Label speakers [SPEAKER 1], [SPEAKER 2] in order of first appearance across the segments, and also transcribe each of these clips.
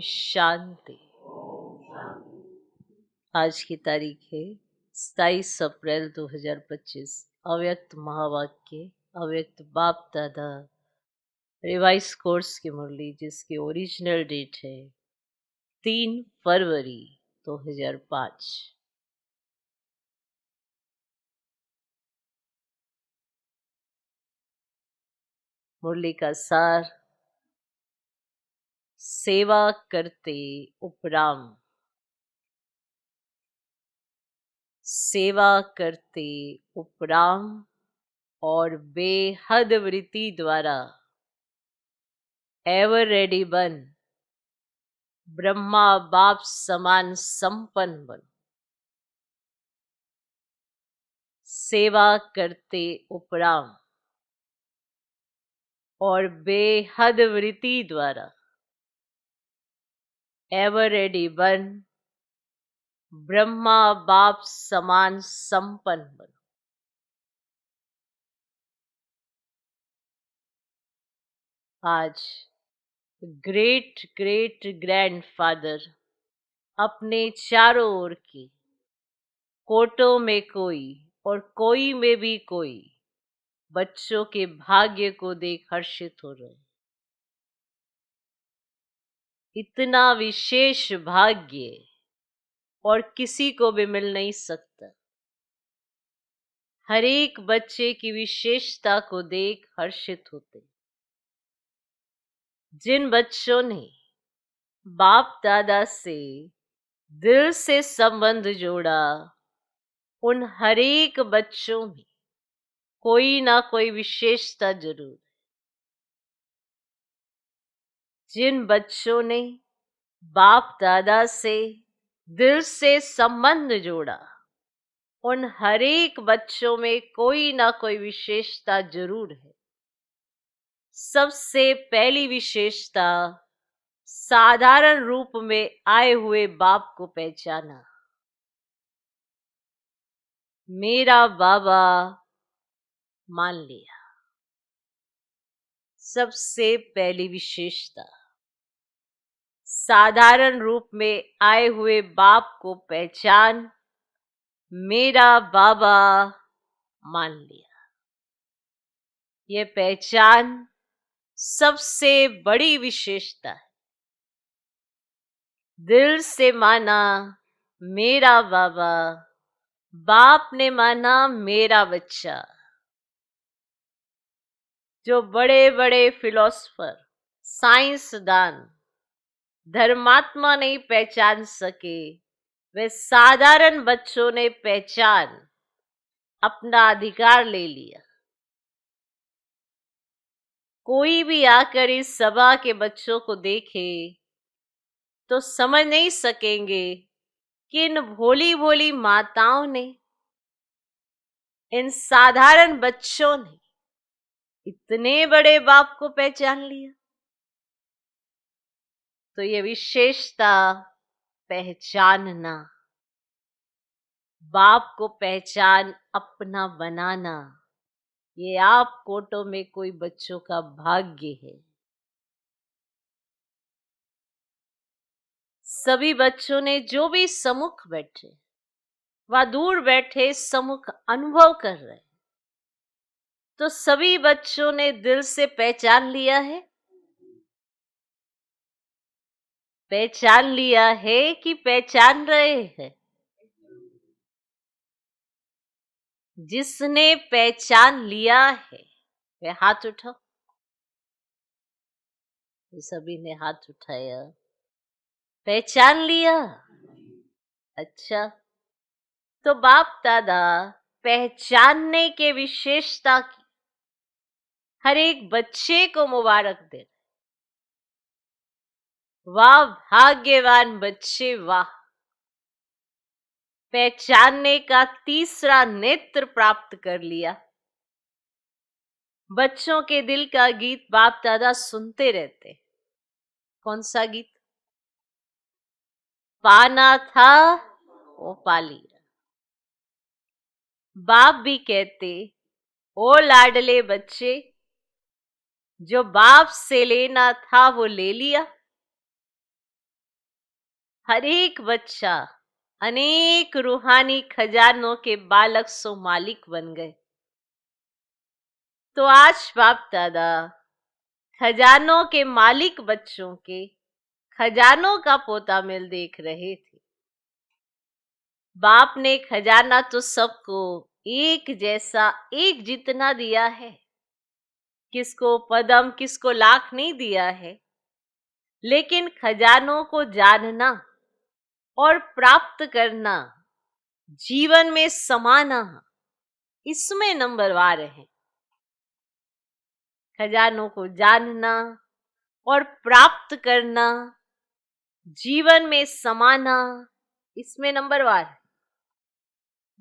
[SPEAKER 1] शांति। आज की तारीख है 27 अप्रैल 2025। अव्यक्त महावाक्य, अव्यक्त बाप दादा रिवाइज कोर्स की मुरली, जिसकी ओरिजिनल डेट है 3 फरवरी 2005। मुरली का सार: सेवा करते उपराम। सेवा करते उपराम और बेहद वृत्ति द्वारा एवर रेडी बन, ब्रह्मा बाप समान संपन्न बन। सेवा करते उपराम और बेहद वृत्ति द्वारा एवर रेडी बन, ब्रह्मा बाप समान संपन्न बन। आज ग्रेट ग्रेट ग्रैंडफादर अपने चारों ओर की कोटों में कोई और कोई में भी कोई बच्चों के भाग्य को देख हर्षित हो रहे। इतना विशेष भाग्य और किसी को भी मिल नहीं सकता। हर एक बच्चे की विशेषता को देख हर्षित होते। जिन बच्चों ने बाप दादा से दिल से संबंध जोड़ा, उन हर एक बच्चों में कोई ना कोई विशेषता जरूर। जिन बच्चों ने बाप दादा से दिल से संबंध जोड़ा, उन हर एक बच्चों में कोई ना कोई विशेषता जरूर है। सबसे पहली विशेषता, साधारण रूप में आए हुए बाप को पहचाना। मेरा बाबा मान लिया। सबसे पहली विशेषता, साधारण रूप में आए हुए बाप को पहचान, मेरा बाबा मान लिया। यह पहचान सबसे बड़ी विशेषता है। दिल से माना मेरा बाबा, बाप ने माना मेरा बच्चा। जो बड़े बड़े फिलोसफर, साइंसदान, धर्मात्मा नहीं पहचान सके, वे साधारण बच्चों ने पहचान अपना अधिकार ले लिया। कोई भी आकर इस सभा के बच्चों को देखे तो समझ नहीं सकेंगे कि इन भोली भोली माताओं ने, इन साधारण बच्चों ने इतने बड़े बाप को पहचान लिया। तो ये विशेषता पहचानना, बाप को पहचान अपना बनाना, ये आप कोटों में कोई बच्चों का भाग्य है। सभी बच्चों ने जो भी सम्मुख बैठे व दूर बैठे सम्मुख अनुभव कर रहे, तो सभी बच्चों ने दिल से पहचान लिया है। पहचान लिया है कि पहचान रहे हैं? जिसने पहचान लिया है वह हाथ उठाओ। सभी ने हाथ उठाया। पहचान लिया? अच्छा, तो बाप दादा पहचानने के विशेषता की हर एक बच्चे को मुबारक दे। वाह भाग्यवान बच्चे, वाह। पहचानने का तीसरा नेत्र प्राप्त कर लिया। बच्चों के दिल का गीत बाप दादा सुनते रहते। कौन सा गीत? पाना था वो पा लिया। बाप भी कहते, ओ लाडले बच्चे, जो बाप से लेना था वो ले लिया। हर एक बच्चा अनेक रूहानी खजानों के बालक सो मालिक बन गए। तो आज बाप दादा खजानों के मालिक बच्चों के खजानों का पोता मेल देख रहे थे। बाप ने खजाना तो सबको एक जैसा, एक जितना दिया है। किसको पदम, किसको लाख नहीं दिया है, लेकिन खजानों को जानना और प्राप्त करना, जीवन में समाना, इसमें नंबरवार है। खजानों को जानना और प्राप्त करना, जीवन में समाना, इसमें नंबरवार है।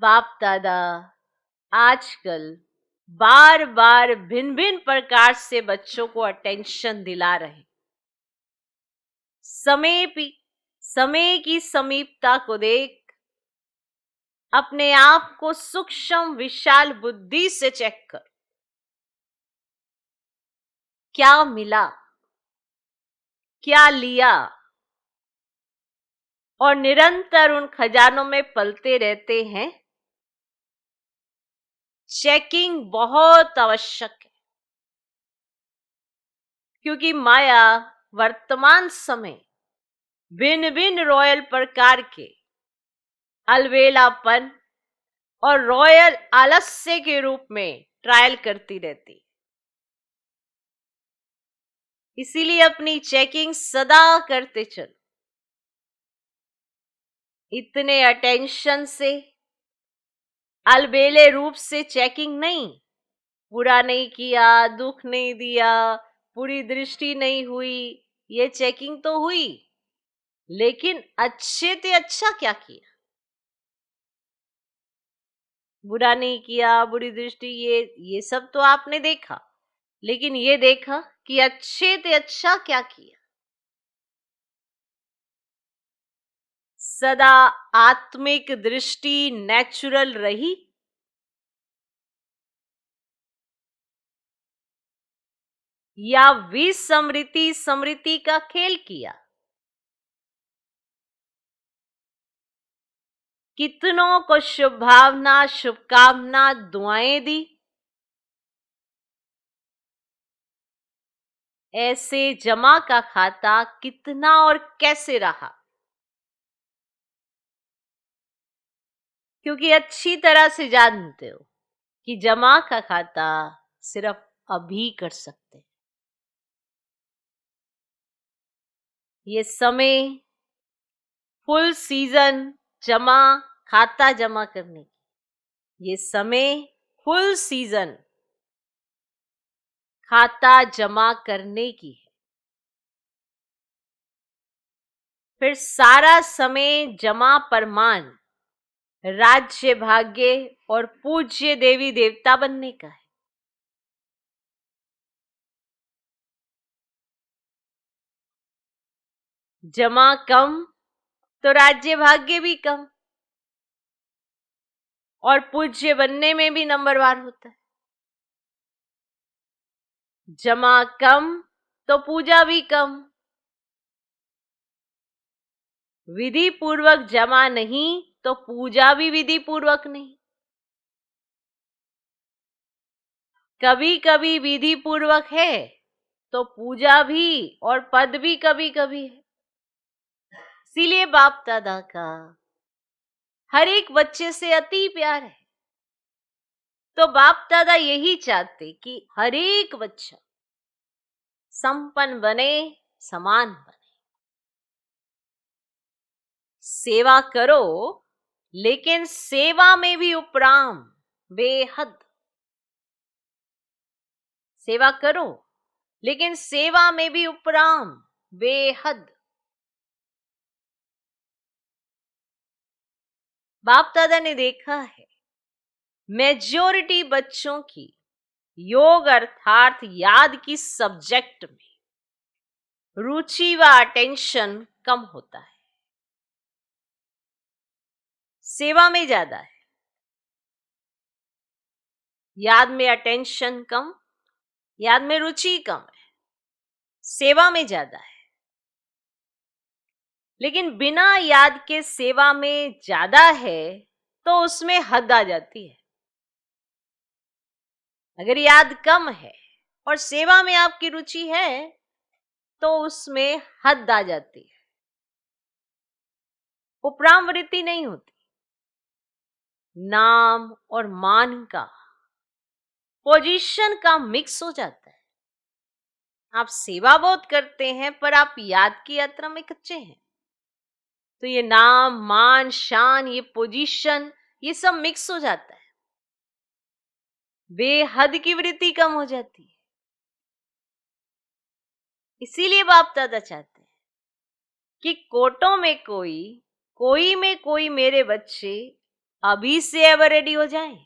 [SPEAKER 1] बाप दादा आजकल बार बार भिन्न भिन्न प्रकार से बच्चों को अटेंशन दिला रहे। समय की समीपता को देख अपने आप को सूक्ष्म विशाल बुद्धि से चेक कर। क्या मिला, क्या लिया, और निरंतर उन खजानों में पलते रहते हैं। चेकिंग बहुत आवश्यक है, क्योंकि माया वर्तमान समय भिन्न भिन्न रॉयल प्रकार के अलबेलापन और रॉयल आलस्य के रूप में ट्रायल करती रहती। इसीलिए अपनी चेकिंग सदा करते चलो। इतने अटेंशन से, अलबेले रूप से चेकिंग नहीं। बुरा नहीं किया, दुख नहीं दिया, पूरी दृष्टि नहीं हुई, ये चेकिंग तो हुई, लेकिन अच्छे से अच्छा क्या किया। बुरा नहीं किया, बुरी दृष्टि, ये सब तो आपने देखा, लेकिन ये देखा कि अच्छे से अच्छा क्या किया। सदा आत्मिक दृष्टि नेचुरल रही, या विस्मृति स्मृति का खेल किया। कितनों को शुभ भावना, शुभकामना, दुआएं दी, ऐसे जमा का खाता कितना और कैसे रहा। क्योंकि अच्छी तरह से जानते हो कि जमा का खाता सिर्फ अभी कर सकते हैं। ये समय फुल सीजन जमा, खाता जमा करने की, ये समय फुल सीजन खाता जमा करने की है। फिर सारा समय जमा परमान, राज्य, भाग्य और पूज्य देवी देवता बनने का है। जमा कम तो राज्य भाग्य भी कम, और पूज्य बनने में भी नंबरवार होता है। जमा कम तो पूजा भी कम। विधि पूर्वक जमा नहीं तो पूजा भी विधि पूर्वक नहीं। कभी कभी विधि पूर्वक है तो पूजा भी और पद भी कभी कभी है। इसीलिए बाप दादा का हर एक बच्चे से अति प्यार है। तो बाप दादा यही चाहते कि हर एक बच्चा संपन्न बने, समान बने। सेवा करो, लेकिन सेवा में भी उपराम, बेहद सेवा करो, लेकिन सेवा में भी उपराम, बेहद। बाप दादा ने देखा है मेजॉरिटी बच्चों की योग अर्थात याद की सब्जेक्ट में रुचि व अटेंशन कम होता है, सेवा में ज्यादा है। याद में अटेंशन कम, याद में रुचि कम है, सेवा में ज्यादा है। लेकिन बिना याद के सेवा में ज्यादा है तो उसमें हद आ जाती है। अगर याद कम है और सेवा में आपकी रुचि है तो उसमें हद आ जाती है, उपरामवृत्ति नहीं होती। नाम और मान का, पोजीशन का मिक्स हो जाता है। आप सेवा बहुत करते हैं पर आप याद की यात्रा में कच्चे हैं, तो ये नाम मान शान, ये पोजीशन, ये सब मिक्स हो जाता है, बेहद की वृत्ति कम हो जाती है। इसीलिए बाप दादा चाहते हैं कि कोटों में कोई, कोई में कोई मेरे बच्चे अभी से एवर रेडी हो जाएं।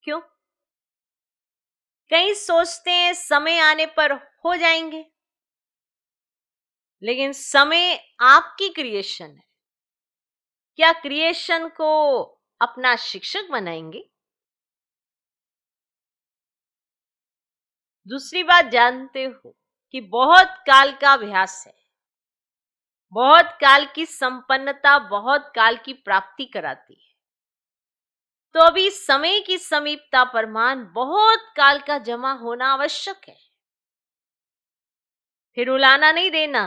[SPEAKER 1] क्यों? कई सोचते हैं समय आने पर हो जाएंगे, लेकिन समय आपकी क्रिएशन है। क्या क्रिएशन को अपना शिक्षक बनाएंगे? दूसरी बात, जानते हो कि बहुत काल का अभ्यास है, बहुत काल की संपन्नता बहुत काल की प्राप्ति कराती है। तो अभी समय की समीपता पर मान बहुत काल का जमा होना आवश्यक है। फिर रुलाना नहीं देना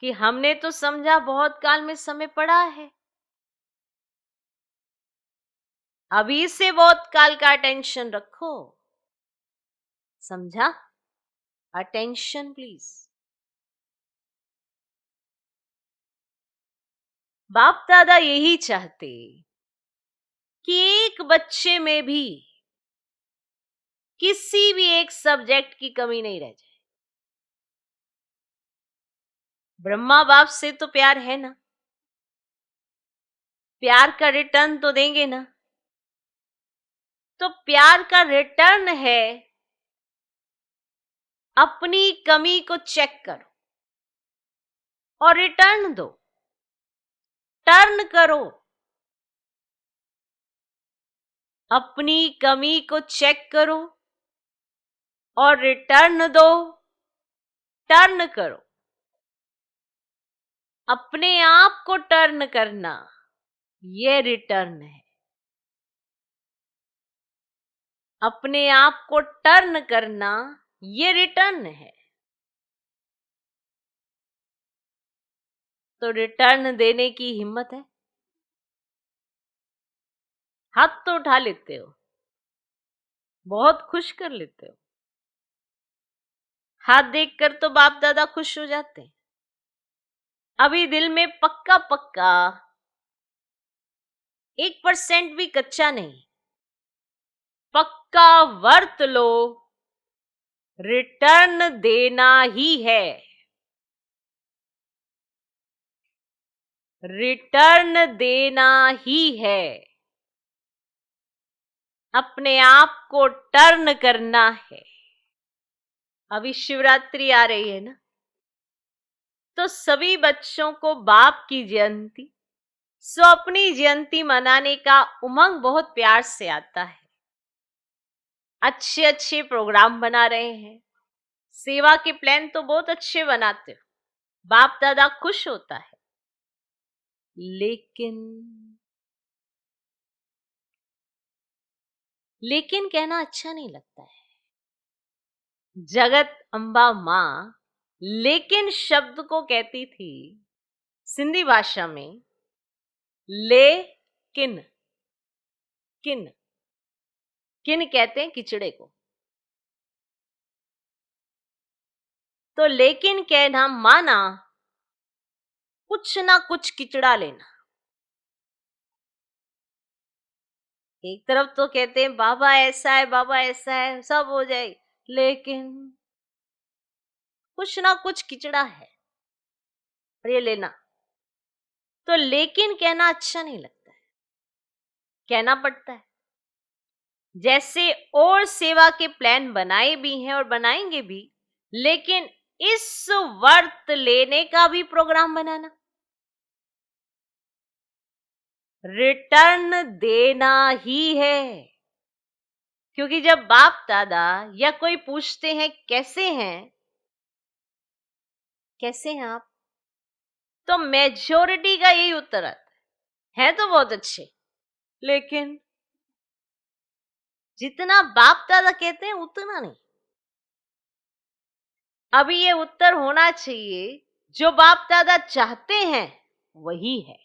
[SPEAKER 1] कि हमने तो समझा बहुत काल में समय पड़ा है। अभी से बहुत काल का अटेंशन रखो। समझा? Attention please. बाप दादा यही चाहते कि एक बच्चे में भी किसी भी एक सब्जेक्ट की कमी नहीं रह जाए। ब्रह्मा बाप से तो प्यार है ना, प्यार का रिटर्न तो देंगे ना। तो प्यार का रिटर्न है अपनी कमी को चेक करो और रिटर्न दो, टर्न करो। अपनी कमी को चेक करो और रिटर्न दो, टर्न करो। अपने आप को टर्न करना, ये रिटर्न है। अपने आप को टर्न करना, ये रिटर्न है। तो रिटर्न देने की हिम्मत है? हाथ तो उठा लेते हो, बहुत खुश कर लेते हो। हाथ देखकर तो बाप दादा खुश हो जाते हैं। अभी दिल में पक्का पक्का 1% भी कच्चा नहीं, पक्का वर्त लो, रिटर्न देना ही है। रिटर्न देना ही है। अपने आप को टर्न करना है। अभी शिवरात्रि आ रही है ना, तो सभी बच्चों को बाप की जयंती, सो अपनी जयंती मनाने का उमंग बहुत प्यार से आता है। अच्छे अच्छे प्रोग्राम बना रहे हैं, सेवा के प्लान तो बहुत अच्छे बनाते हो, बाप दादा खुश होता है। लेकिन कहना अच्छा नहीं लगता है। जगत अम्बा मां लेकिन शब्द को कहती थी सिंधी भाषा में, लेकिन। किन किन कहते हैं किचड़े को। तो लेकिन कहना माना कुछ ना कुछ किचड़ा लेना। एक तरफ तो कहते हैं बाबा ऐसा है, बाबा ऐसा है, सब हो जाए, लेकिन कुछ ना कुछ किचड़ा है और ये लेना। तो लेकिन कहना अच्छा नहीं लगता है, कहना पड़ता है। जैसे और सेवा के प्लान बनाए भी हैं और बनाएंगे भी, लेकिन इस वर्त लेने का भी प्रोग्राम बनाना, रिटर्न देना ही है। क्योंकि जब बाप दादा या कोई पूछते हैं कैसे हैं, कैसे हैं आप? तो मेजॉरिटी का यही उत्तर आता है तो बहुत अच्छे, लेकिन जितना बाप दादा कहते हैं उतना नहीं। अभी ये उत्तर होना चाहिए, जो बाप दादा चाहते हैं वही है।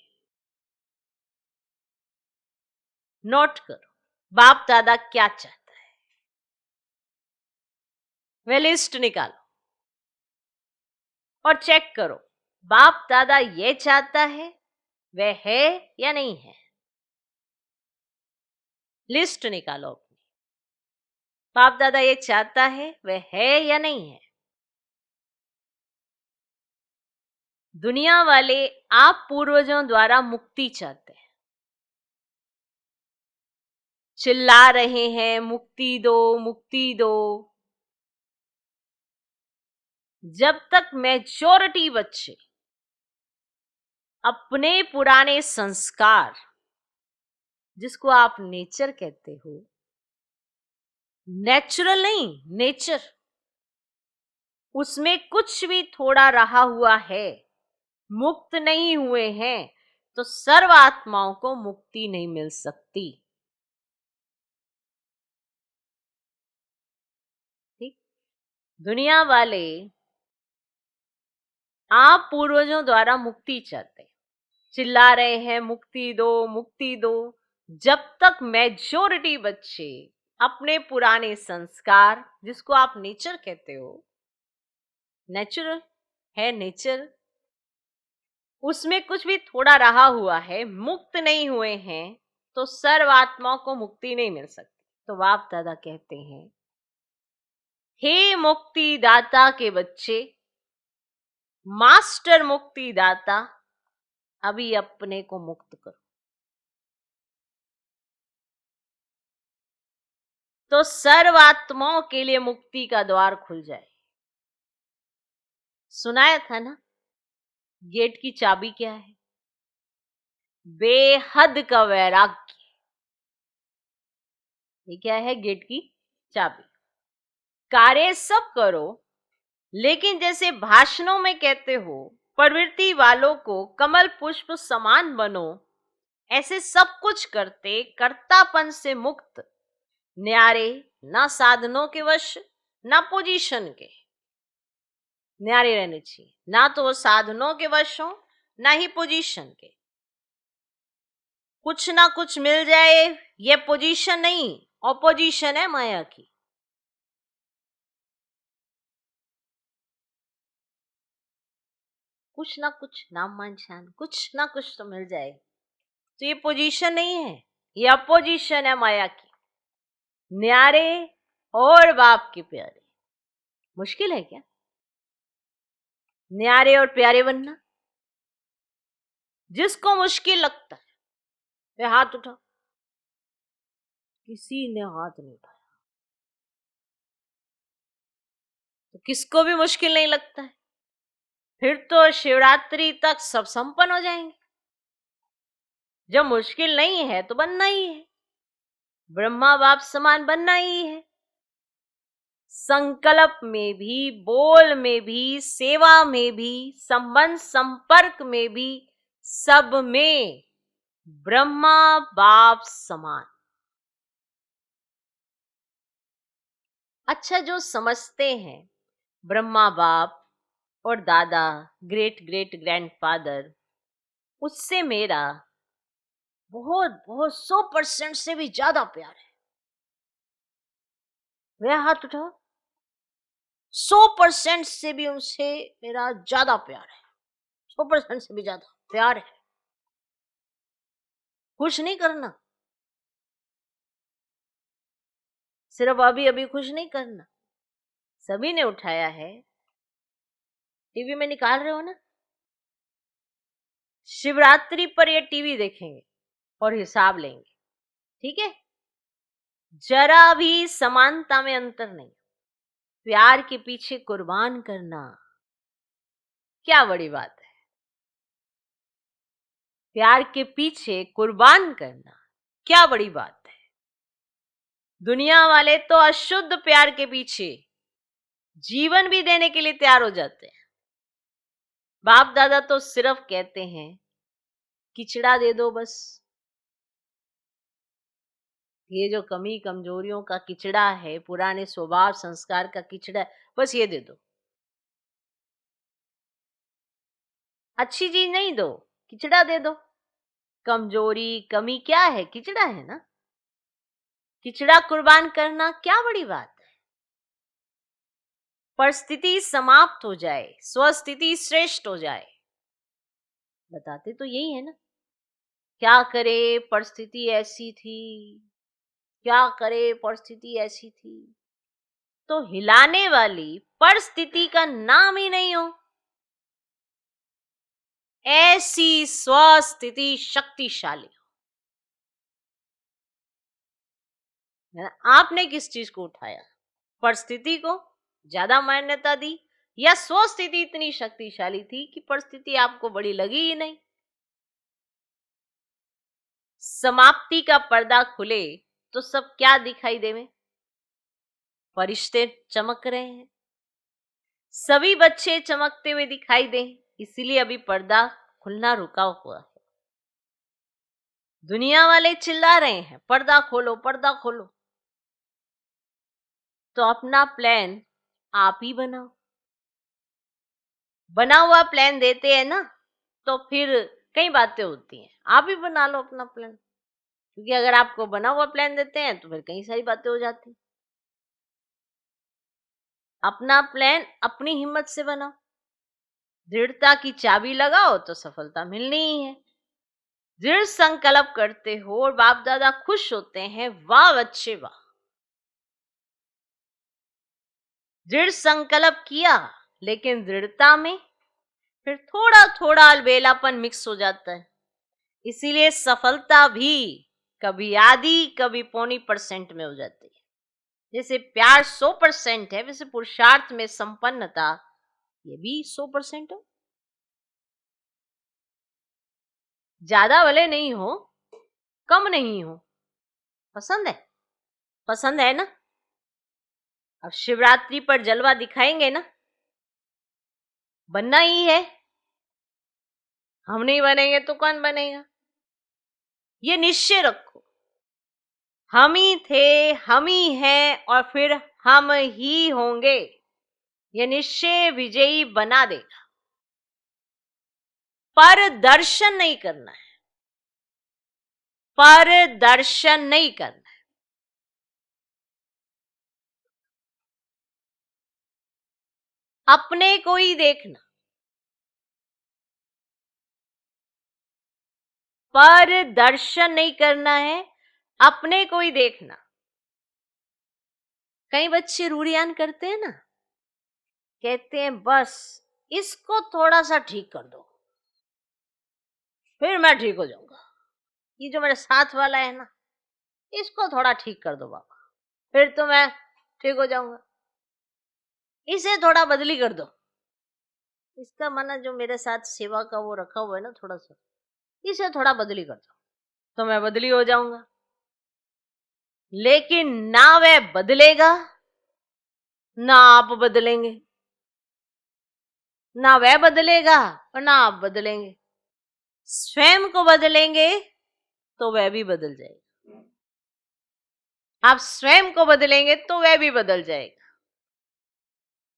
[SPEAKER 1] नोट करो, बाप दादा क्या चाहता है, वे लिस्ट निकालो और चेक करो, बाप दादा ये चाहता है वह है या नहीं है। लिस्ट निकालो अपनी, बाप दादा ये चाहता है वह है या नहीं है। दुनिया वाले आप पूर्वजों द्वारा मुक्ति चाहते हैं, चिल्ला रहे हैं मुक्ति दो मुक्ति दो। जब तक मेजॉरिटी बच्चे अपने पुराने संस्कार, जिसको आप नेचर कहते हो, नेचुरल नहीं नेचर, उसमें कुछ भी थोड़ा रहा हुआ है, मुक्त नहीं हुए हैं, तो सर्व आत्माओं को मुक्ति नहीं मिल सकती। ठीक, दुनिया वाले आप पूर्वजों द्वारा मुक्ति चाहते हैं, चिल्ला रहे हैं मुक्ति दो मुक्ति दो। जब तक मेजॉरिटी बच्चे अपने पुराने संस्कार, जिसको आप नेचर कहते हो, नेचुरल है नेचर, उसमें कुछ भी थोड़ा रहा हुआ है, मुक्त नहीं हुए हैं, तो सर्व आत्माओं को मुक्ति नहीं मिल सकती। तो बाप दादा कहते हैं, हे मुक्ति दाता के बच्चे, मास्टर मुक्ति दाता, अभी अपने को मुक्त करो। तो सर्व आत्माओं के लिए मुक्ति का द्वार खुल जाए। सुनाया था ना, गेट की चाबी क्या है? बेहद का वैराग्य। ये क्या है? गेट की चाबी। कार्य सब करो, लेकिन जैसे भाषणों में कहते हो, प्रवृत्ति वालों को कमल पुष्प समान बनो, ऐसे सब कुछ करते कर्तापन से मुक्त, न्यारे, ना साधनों के वश ना पोजीशन के। न्यारे रहने चाहिए, ना तो वो साधनों के वश हो ना ही पोजीशन के। कुछ ना कुछ मिल जाए, ये पोजीशन नहीं, ऑपोजिशन है माया की। कुछ ना कुछ नाम मान शान, कुछ ना कुछ तो मिल जाए, तो ये पोजीशन नहीं है, ये अपोजिशन है माया की। न्यारे और बाप के प्यारे, मुश्किल है क्या न्यारे और प्यारे बनना? जिसको मुश्किल लगता है वे हाथ उठा। किसी ने हाथ नहीं उठाया, तो किसको भी मुश्किल नहीं लगता है, फिर तो शिवरात्रि तक सब संपन्न हो जाएंगे। जब मुश्किल नहीं है तो बनना ही है, ब्रह्मा बाप समान बनना ही है। संकल्प में भी, बोल में भी, सेवा में भी, संबंध संपर्क में भी, सब में ब्रह्मा बाप समान। अच्छा, जो समझते हैं ब्रह्मा बाप और दादा, ग्रेट ग्रेट ग्रैंडफादर, उससे मेरा बहुत बहुत 100% से भी ज्यादा प्यार है। वह हाथ उठाओ। 100% से भी उनसे मेरा ज्यादा प्यार है, 100% से भी ज्यादा प्यार है। खुश नहीं करना, सिर्फ अभी अभी खुश नहीं करना। सभी ने उठाया है, टीवी में निकाल रहे हो ना, शिवरात्रि पर ये टीवी देखेंगे और हिसाब लेंगे, ठीक है? जरा भी समानता में अंतर नहीं। प्यार के पीछे कुर्बान करना क्या बड़ी बात है? प्यार के पीछे कुर्बान करना क्या बड़ी बात है? दुनिया वाले तो अशुद्ध प्यार के पीछे जीवन भी देने के लिए तैयार हो जाते हैं। बाप दादा तो सिर्फ कहते हैं किचड़ा दे दो बस। ये जो कमी कमजोरियों का किचड़ा है, पुराने स्वभाव संस्कार का किचड़ा है, बस ये दे दो। अच्छी चीज नहीं दो, किचड़ा दे दो। कमजोरी कमी क्या है? किचड़ा है ना। किचड़ा कुर्बान करना क्या बड़ी बात है। परिस्थिति समाप्त हो जाए, स्वस्थिति श्रेष्ठ हो जाए, बताते तो यही है ना। क्या करे परिस्थिति ऐसी थी, क्या करे परिस्थिति ऐसी थी, तो हिलाने वाली परिस्थिति का नाम ही नहीं हो। ऐसी स्वस्थिति शक्तिशाली हो। आपने किस चीज को उठाया? परिस्थिति को ज्यादा मान्यता दी, या स्वस्थिति इतनी शक्तिशाली थी कि परिस्थिति आपको बड़ी लगी ही नहीं। समाप्ति का पर्दा खुले तो सब क्या दिखाई देवे? फरिश्ते चमक रहे हैं, सभी बच्चे चमकते हुए दिखाई दें, इसीलिए अभी पर्दा खुलना रुका हुआ है। दुनिया वाले चिल्ला रहे हैं पर्दा खोलो पर्दा खोलो, तो अपना प्लान आप ही बनाओ। बना हुआ प्लान देते हैं ना, तो फिर कई बातें होती हैं। आप ही बना लो अपना प्लान, क्योंकि अगर आपको बना हुआ प्लान देते हैं तो फिर कई सारी बातें हो जाती। अपना प्लान अपनी हिम्मत से बनाओ, दृढ़ता की चाबी लगाओ तो सफलता मिलनी ही है। दृढ़ संकल्प करते हो और बाप दादा खुश होते हैं, वाह बच्चे वाह। दृढ़ संकल्प किया, लेकिन दृढ़ता में फिर थोड़ा थोड़ा अलबेलापन मिक्स हो जाता है। इसीलिए सफलता भी कभी आधी कभी पौनी % में हो जाती है। जैसे प्यार 100% है, वैसे पुरुषार्थ में संपन्नता ये भी 100% हो। ज्यादा भले नहीं हो, कम नहीं हो, पसंद है, पसंद है ना। अब शिवरात्रि पर जलवा दिखाएंगे ना, बनना ही है। हम नहीं बनेंगे तो कौन बनेगा? ये निश्चय रखो, हम ही थे, हम ही हैं और फिर हम ही होंगे। ये निश्चय विजयी बना देगा। पर दर्शन नहीं करना है, पर दर्शन नहीं करना है। अपने को ही देखना, पर दर्शन नहीं करना है, अपने को ही देखना। कई बच्चे रूढ़ियान करते हैं ना, कहते हैं बस इसको थोड़ा सा ठीक कर दो फिर मैं ठीक हो जाऊंगा। ये जो मेरे साथ वाला है ना, इसको थोड़ा ठीक कर दो बाबा, फिर तो मैं ठीक हो जाऊंगा। इसे थोड़ा बदली कर दो, इसका मन जो मेरे साथ सेवा का वो रखा हुआ है ना थोड़ा सा, इसे थोड़ा बदली कर दो तो मैं बदली हो जाऊंगा। लेकिन ना वह बदलेगा, ना आप बदलेंगे। ना वह बदलेगा और ना आप बदलेंगे। स्वयं को बदलेंगे तो वह भी बदल जाएगा। आप स्वयं को बदलेंगे तो वह भी बदल जाएगा।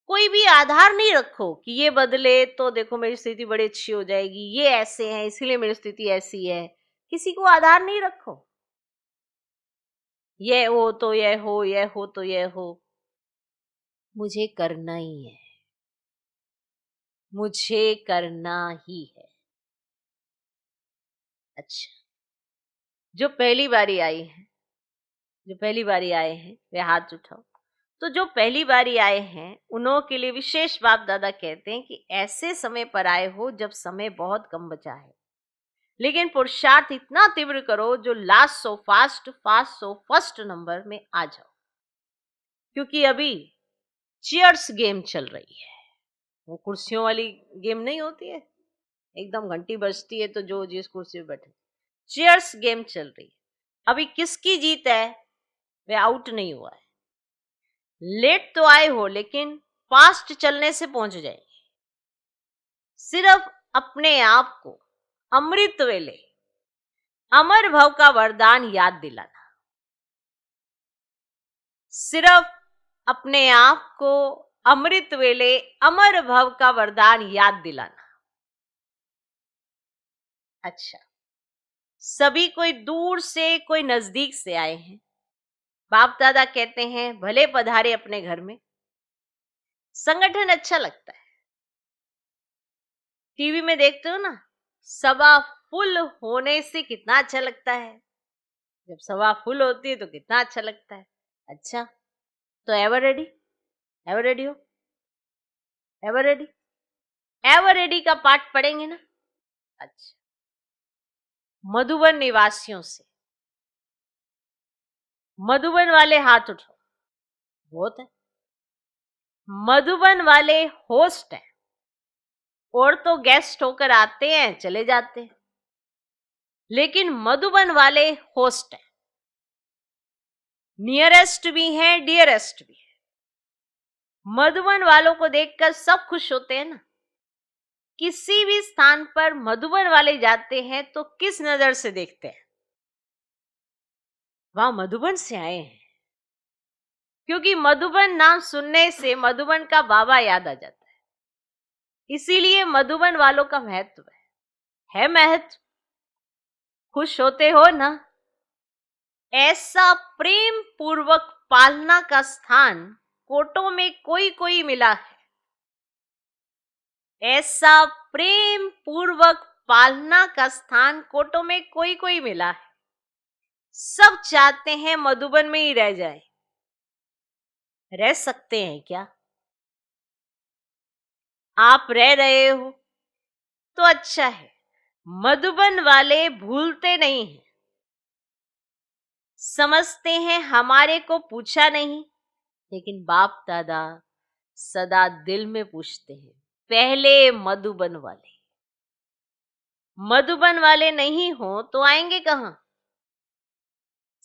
[SPEAKER 1] कोई भी आधार नहीं रखो कि ये बदले तो देखो मेरी स्थिति बड़ी अच्छी हो जाएगी, ये ऐसे हैं इसीलिए मेरी स्थिति ऐसी है। किसी को आधार नहीं रखो, यह हो तो यह हो, यह हो तो यह हो। मुझे करना ही है, मुझे करना ही है। अच्छा, जो पहली बारी आई है, जो पहली बारी आए हैं वे हाथ उठाओ। तो जो पहली बारी आए हैं उन्हों के लिए विशेष बाप दादा कहते हैं कि ऐसे समय पर आए हो जब समय बहुत कम बचा है, लेकिन पुरुषार्थ इतना तीव्र करो जो last so fast, fast so first number में आ जाओ। क्योंकि अभी चीयर्स गेम चल रही है, वो कुर्सियों वाली गेम नहीं होती है, एकदम घंटी बजती है तो जो जिस कुर्सी पे बैठे। चीयर्स गेम चल रही है। अभी किसकी जीत है? वे आउट नहीं हुआ है। लेट तो आए हो लेकिन फास्ट चलने से पहुंच जाएंगे। सिर्फ अपने आप को अमृत वेले अमर भव का वरदान याद दिलाना, सिर्फ अपने आप को अमृत वेले अमर भव का वरदान याद दिलाना। अच्छा, सभी कोई दूर से कोई नजदीक से आए हैं। बाप दादा कहते हैं भले पधारे अपने घर में। संगठन अच्छा लगता है, टीवी में देखते हो ना, सभा फुल होने से कितना अच्छा लगता है। जब सभा फुल होती है तो कितना अच्छा लगता है। अच्छा, तो एवर रेडी, एवर रेडी हो, एवर रेडी, एवर रेडी का पाठ पढ़ेंगे ना। अच्छा, मधुबन निवासियों से, मधुबन वाले हाथ उठाओ। बहुत है। मधुबन वाले होस्ट हैं, और तो गेस्ट होकर आते हैं चले जाते हैं, लेकिन मधुबन वाले होस्ट हैं, नियरेस्ट भी हैं, डियरेस्ट भी हैं। मधुबन वालों को देखकर सब खुश होते हैं ना। किसी भी स्थान पर मधुबन वाले जाते हैं तो किस नजर से देखते हैं? वहां मधुबन से आए हैं, क्योंकि मधुबन नाम सुनने से मधुबन का बाबा याद आ जाता है। इसीलिए मधुबन वालों का महत्व है महत्व। खुश होते हो ना। ऐसा प्रेम पूर्वक पालना का स्थान कोटों में कोई कोई मिला है। ऐसा प्रेम पूर्वक पालना का स्थान कोटों में कोई कोई मिला है। सब चाहते हैं मधुबन में ही रह जाए। रह सकते हैं क्या? आप रह रहे हो तो अच्छा है। मधुबन वाले भूलते नहीं हैं, समझते हैं हमारे को पूछा नहीं, लेकिन बाप दादा सदा दिल में पूछते हैं। पहले मधुबन वाले, मधुबन वाले नहीं हो तो आएंगे कहां?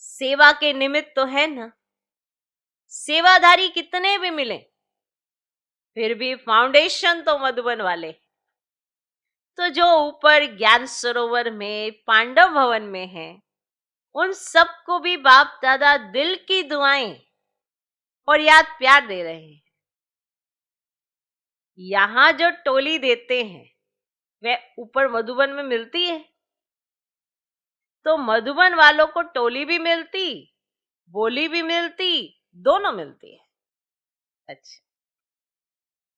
[SPEAKER 1] सेवा के निमित्त तो है ना। सेवाधारी कितने भी मिले, फिर भी फाउंडेशन तो मधुबन वाले। तो जो ऊपर ज्ञान सरोवर में पांडव भवन में है, उन सबको भी बाप दादा दिल की दुआएं और याद प्यार दे रहे हैं। यहां जो टोली देते हैं वह ऊपर मधुबन में मिलती है, तो मधुबन वालों को टोली भी मिलती, बोली भी मिलती, दोनों मिलती है। अच्छा,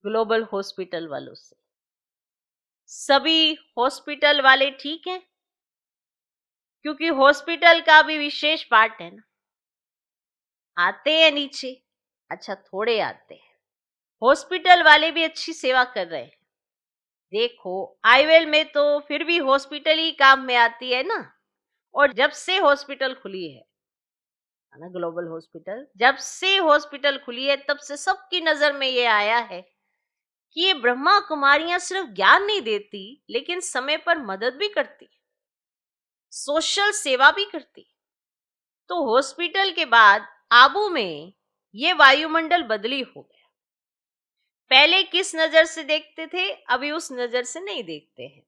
[SPEAKER 1] ग्लोबल हॉस्पिटल वालों से सभी हॉस्पिटल वाले ठीक हैं, क्योंकि हॉस्पिटल का भी विशेष पार्ट है ना। आते हैं नीचे, अच्छा थोड़े आते हैं। हॉस्पिटल वाले भी अच्छी सेवा कर रहे हैं। देखो आईवेल में तो फिर भी हॉस्पिटल ही काम में आती है ना। और जब से हॉस्पिटल खुली है ना, ग्लोबल हॉस्पिटल जब से हॉस्पिटल खुली है तब से सबकी नजर में ये आया है कि ये ब्रह्मा कुमारियां सिर्फ ज्ञान नहीं देती, लेकिन समय पर मदद भी करती, सोशल सेवा भी करती। तो हॉस्पिटल के बाद आबू में ये वायुमंडल बदली हो गया। पहले किस नजर से देखते थे, अभी उस नजर से नहीं देखते हैं।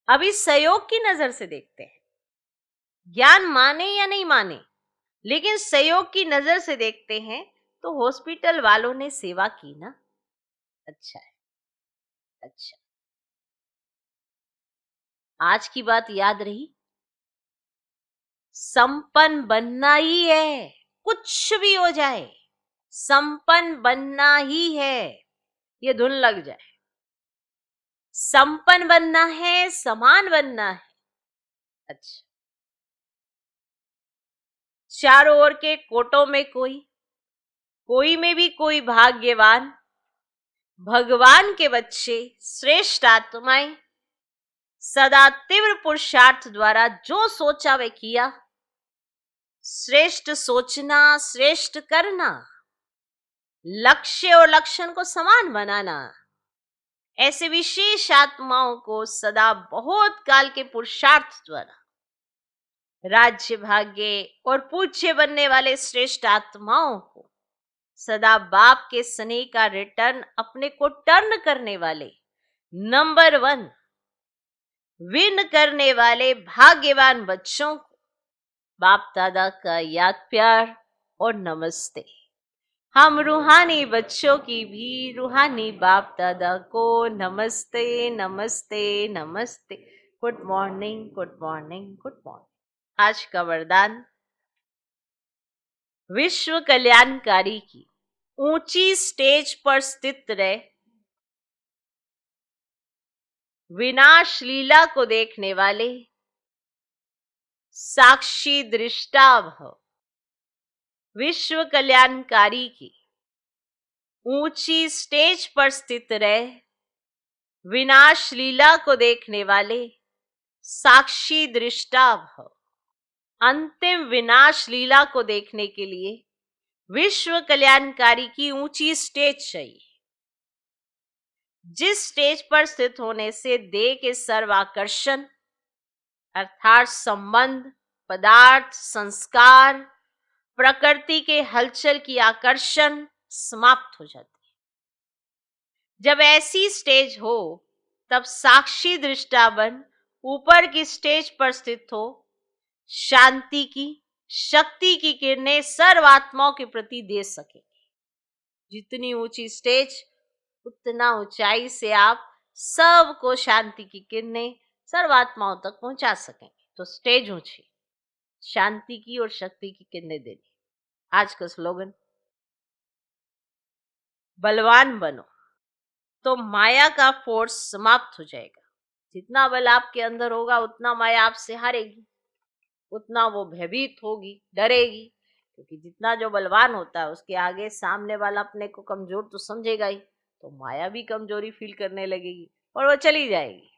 [SPEAKER 1] अभी सहयोग की नजर से देखते हैं। ज्ञान माने या नहीं माने, लेकिन सहयोग की नजर से देखते हैं। तो हॉस्पिटल वालों ने सेवा की ना। अच्छा है। अच्छा, आज की बात याद रही। संपन्न बनना ही है, कुछ भी हो जाए संपन्न बनना ही है। ये धुन लग जाए। संपन्न बनना है, समान बनना है। अच्छा, चारों ओर के कोटों में कोई में भी कोई भाग्यवान, भगवान के बच्चे, श्रेष्ठ आत्माएं, सदा तीव्र पुरुषार्थ द्वारा जो सोचा वे किया। श्रेष्ठ सोचना, श्रेष्ठ करना, लक्ष्य और लक्षण को समान बनाना, ऐसे विशेष आत्माओं को सदा बहुत काल के पुरुषार्थ द्वारा राज्य भाग्य और पूज्य बनने वाले श्रेष्ठ आत्माओं को सदा बाप के स्नेह का रिटर्न अपने को टर्न करने वाले नंबर 1, विन करने वाले भाग्यवान बच्चों को बाप दादा का याद प्यार और नमस्ते। हम रूहानी बच्चों की भी रूहानी बाप दादा को नमस्ते नमस्ते नमस्ते। Good morning, good morning, good morning. आज का वरदान, विश्व कल्याणकारी की ऊंची स्टेज पर स्थित रहे, विनाश लीला को देखने वाले साक्षी दृष्टा भव। विश्व कल्याणकारी की ऊंची स्टेज पर स्थित रहे, विनाश लीला को देखने वाले साक्षी दृष्टा भव। अंतिम विनाश लीला को देखने के लिए विश्व कल्याणकारी की ऊंची स्टेज चाहिए, जिस स्टेज पर स्थित होने से देह के सर्व आकर्षण अर्थात संबंध, पदार्थ, संस्कार, प्रकृति के हलचल की आकर्षण समाप्त हो जाती है। जब ऐसी स्टेज हो तब साक्षी दृष्टा बन ऊपर की स्टेज पर स्थित हो, शांति की, शक्ति की किरणें सर्व आत्माओं के प्रति दे सके। जितनी ऊंची स्टेज उतना ऊंचाई से आप सबको शांति की किरणें सर्व आत्माओं तक पहुंचा सकेंगे। तो स्टेज ऊंची, शांति की और शक्ति की किरणें देनी। आज का स्लोगन, बलवान बनो तो माया का फोर्स समाप्त हो जाएगा। जितना बल आपके अंदर होगा उतना माया आपसे हारेगी, उतना वो भयभीत होगी, डरेगी। क्योंकि जितना जो बलवान होता है उसके आगे सामने वाला अपने को कमजोर तो समझेगा ही, तो माया भी कमजोरी फील करने लगेगी और वो चली जाएगी।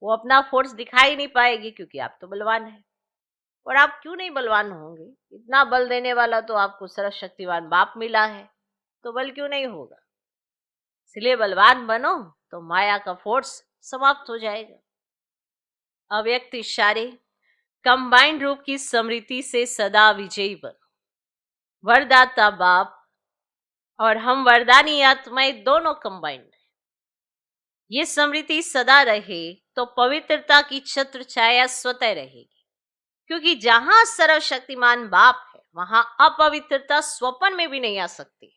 [SPEAKER 1] वो अपना फोर्स दिखा ही नहीं पाएगी क्योंकि आप तो बलवान हैं। और आप क्यों नहीं बलवान होंगे? इतना बल देने वाला तो आपको सर्वशक्तिवान बाप मिला है, तो बल क्यों नहीं होगा? इसलिए बलवान बनो तो माया का फोर्स समाप्त हो जाएगा। अव्यक्त इशारे कंबाइंड रूप की स्मृति से सदा विजयी बनो। वरदाता बाप और हम वरदानी आत्माएं दोनों कंबाइंड है। ये स्मृति सदा रहे तो पवित्रता की छत्र छाया स्वतः रहेगी। क्योंकि जहां सर्वशक्तिमान बाप है वहां अपवित्रता स्वप्न में भी नहीं आ सकती।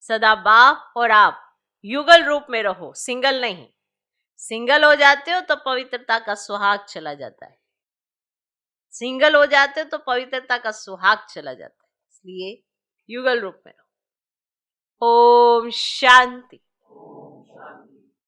[SPEAKER 1] सदा बाप और आप युगल रूप में रहो, सिंगल नहीं। सिंगल हो जाते हो तो पवित्रता का सुहाग चला जाता है, सिंगल हो जाते हो तो पवित्रता का सुहाग चला जाता है। इसलिए युगल रूप में रहो। ओम शांति।